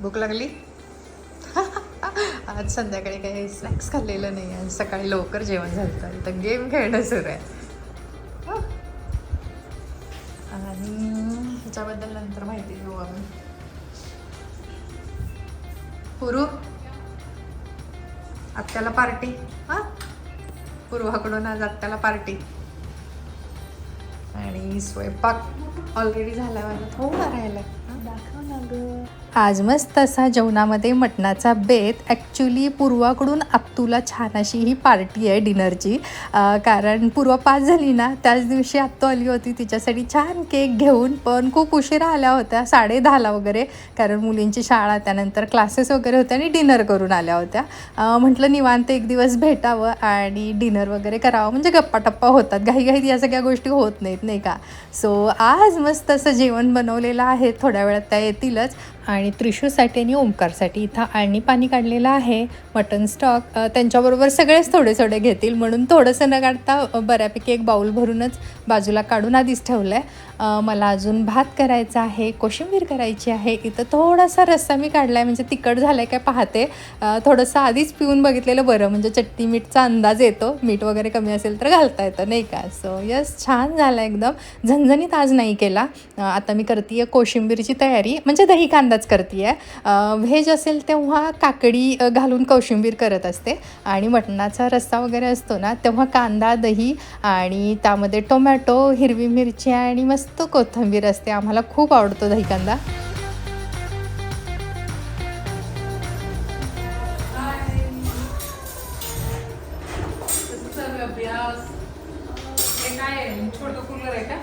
भूक लागली? आज संध्याकाळी काही स्नॅक्स खाल्लेलं नाही आहे. सकाळी लवकर जेवण झालं तर गेम खेळणं सुरू आहे. आणि ह्याच्याबद्दल नंतर माहिती घेऊ आम्ही. पुरू आत्याला पार्टी. हां, पूर्वाकडून आज आत्याला पार्टी. आणि स्वयंपाक ऑलरेडी झाला माझा, थोडा राहिला. दाखव ना गं. आज मस्त असा जेवणामध्ये मटणाचा बेत. ॲक्च्युली पूर्वाकडून आत्तूला छान अशी ही पार्टी आहे डिनरची. कारण पूर्वा पास झाली ना, त्याच दिवशी आत्तू आली होती तिच्यासाठी छान केक घेऊन. पण खूप उशिरा आल्या होत्या, 10:30 वगैरे, कारण मुलींची शाळा त्यानंतर क्लासेस वगैरे होत्या आणि डिनर करून आल्या होत्या. म्हटलं निवांत एक दिवस भेटावं आणि डिनर वगैरे करावं, म्हणजे गप्पाटप्पा होतात. घाईघाईत या सगळ्या गोष्टी होत नाहीत, नाही का. सो आज मस्त असं जेवण बनवलेलं आहे. थोड्या वेळात त्या येतीलच. आणि त्रिशूसाठी आणि ओमकारसाठी इथं आळणी पाणी काढलेलं आहे. मटन स्टॉक त्यांच्याबरोबर सगळेच थोडे थोडे घेतील म्हणून थोडंसं न काढता बऱ्यापैकी एक बाऊल भरूनच बाजूला काढून आधीच ठेवलं आहे. मला अजून भात करायचा आहे, कोशिंबीर करायची आहे. इथं थोडासा रस्सा मी काढला आहे, म्हणजे तिखट झालं आहे काय पाहते. थोडंसं आधीच पिऊन बघितलेलं बरं, म्हणजे चटणी मीठचा अंदाज येतो. मीठ वगैरे कमी असेल तर घालता येतं, नाही का. सो यस, छान झालं एकदम. झणझणीत आज नाही केला. आता मी करते आहे कोशिंबीरची तयारी, म्हणजे दही कांदाच करते आहे. व्हेज असेल तेव्हा काकडी घालून कोशिंबीर करत असते. आणि मटणाचा रस्सा वगैरे असतो ना, तेव्हा कांदा, दही आणि त्यामध्ये टोमॅटो, हिरवी मिरची आणि मस्त कोथिंबीर असते. आम्हाला खूप आवडतो दही कांदा. छोटं कूलर आहे का?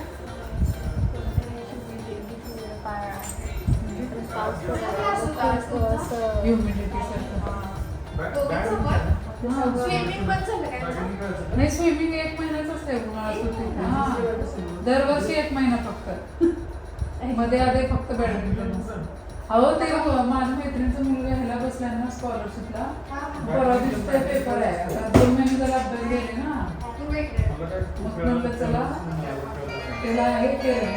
नाही, स्विमिंग 1 महिन्याच असते दरवर्षी 1 महिना फक्त. मध्ये आधी फक्त बॅडमिंटन. अहो ते माझ्या मैत्रिणीचा मुलगा ह्याला बसला ना स्कॉलरशिपला. परवा दिवशी पेपर आहे. आता 2 महिने त्याला अभ्यास गेले ना, मग म्हणलं चला त्याला हे केलं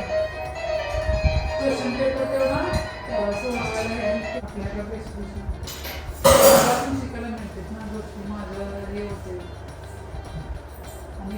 क्वेश्चन पेपर तेवढा आपल्याला शिकायला मिळते ना गोष्टी. माझं हे होते आणि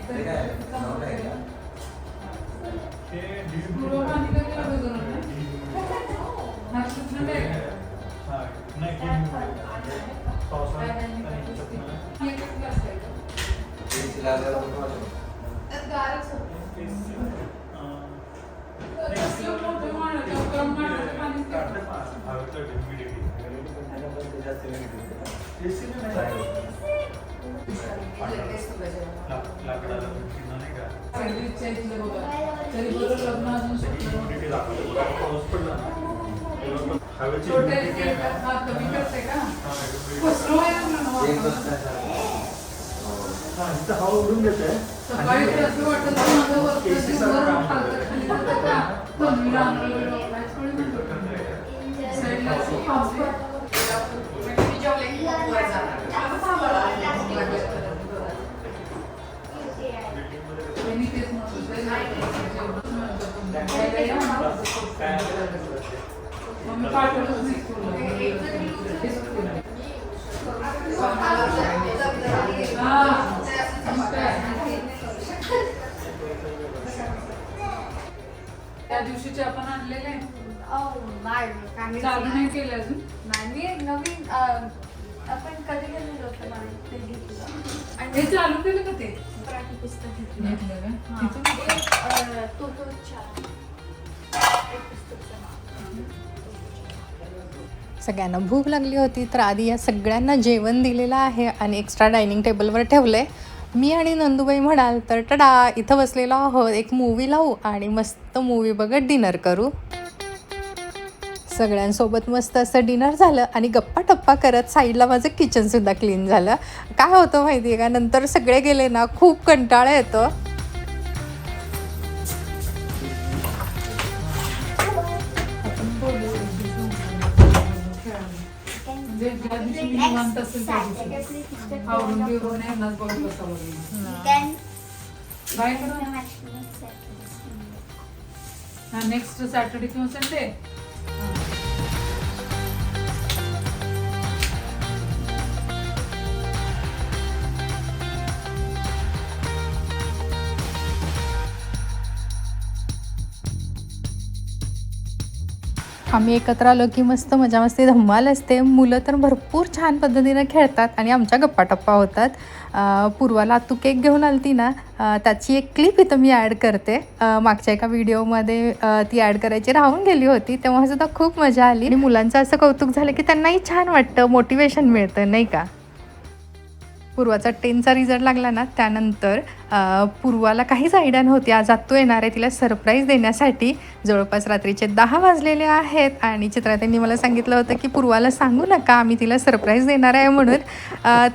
त्या दिवशीचे आपण आणलेले चालू नाही केले अजून. नाही, नवीन आपण कधी गेलेलो होतो ना, ते घेतलं. आणि हे चालू केलं का ते मराठी पुस्तक घेतलं का? सगळ्यांना भूक लागली होती तर आधी या सगळ्यांना जेवण दिलेलं आहे आणि एक्स्ट्रा डायनिंग टेबलवर ठेवलं आहे. मी आणि नंदुबाई म्हणाल तर टडा इथं बसलेलो आहोत, एक मूवी लावू आणि मस्त मूवी बघत डिनर करू. सगळ्यांसोबत मस्त असं डिनर झालं आणि गप्पा टप्पा करत साईडला माझं किचनसुद्धा क्लीन झालं. काय होतं माहिती आहे का, नंतर सगळे गेले ना खूप कंटाळा येतो. नेक्स्ट सॅटर्डे किंवा संडे आम्ही एकत्र आलो की मस्त मजा मस्ती धम्माल असते. मुलं तर भरपूर छान पद्धतीनं खेळतात आणि आमच्या गप्पाटप्पा होतात. पूर्वाला आतू केक घेऊन आलती ना, त्याची एक क्लिप इथं मी ॲड करते. मागच्या एका व्हिडिओमध्ये ती ॲड करायची राहून गेली होती, तेव्हासुद्धा खूप मजा आली आणि मुलांचं असं कौतुक झालं की त्यांनाही छान वाटतं, मोटिवेशन मिळतं नाही का. पूर्वाचा 10चा रिझल्ट लागला ना, त्यानंतर पूर्वाला काहीच आयडिया नव्हती आज आत्तू येणार आहे तिला सरप्राईज देण्यासाठी. जवळपास रात्रीचे 10 वाजलेले आहेत आणि चित्राताईंनी मला सांगितलं होतं की पूर्वाला सांगू नका, आम्ही तिला सरप्राईज देणार आहे म्हणून.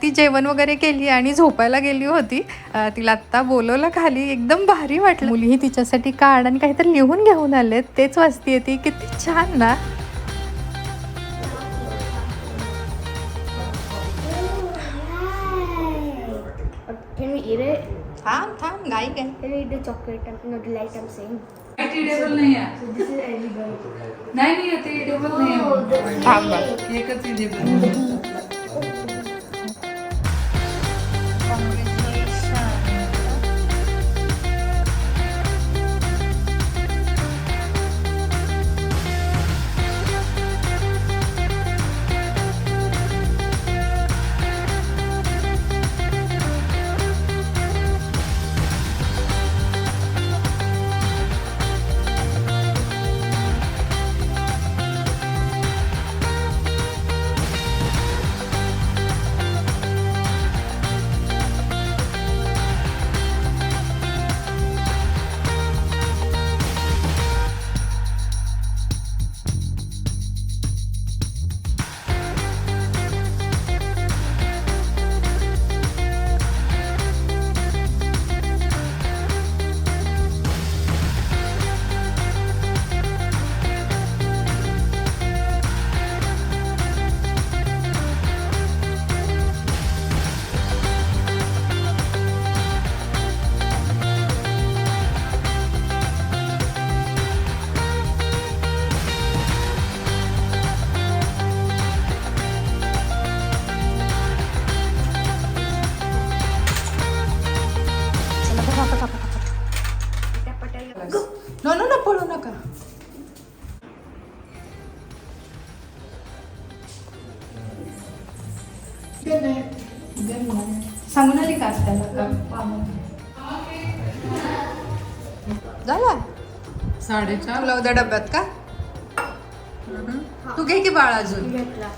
ती जेवण वगैरे केली आणि झोपायला गेली होती. तिला आत्ता बोलवलं खाली, एकदम भारी वाटलं. मुलीही तिच्यासाठी कार्ड आणि काहीतरी लिहून घेऊन आलेत, तेच वाचते ती. किती छान ना. Can we eat it? थांब गाई काय. Can we eat the chocolate? No, the light I'm saying. Table नाही आहे. So this is edible. नाही ते टेबल नाही Oh, आहे. that's थांब बघ. great. एकच टेबल. नो नो नो पळू नका. सांगून आली का त्याला झाला 4:30. तुला उद्या डब्यात का. तू घे की बाळ अजून. घेतला.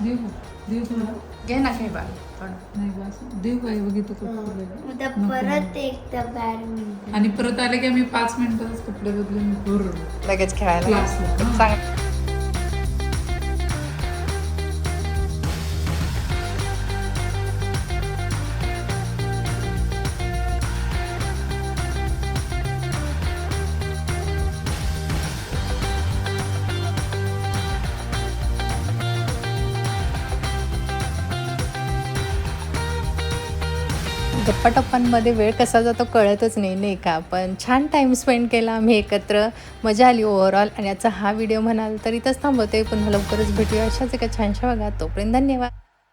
देऊ तुला घे ना घे बाळ थोडं. नाही बस देऊ काय बघितलं कपडे. उद्या परत एकदा बॅडमिंटन. आणि परत आले की आम्ही 5 मिनिटातच कपडे बदलून भरू लगेच खेळायला क्लासला. सांग. गप्पाटप्पांमध्ये वेळ कसा जातो कळतच नाही का. पण छान टाईम स्पेंड केला आम्ही एकत्र, मजा आली ओव्हरऑल. आणि याचा हा व्हिडिओ म्हणाल तर इथंच थांबवते. पुन्हा लवकरच भेटूया अशाच एका छानशा भागात. तोपर्यंत धन्यवाद.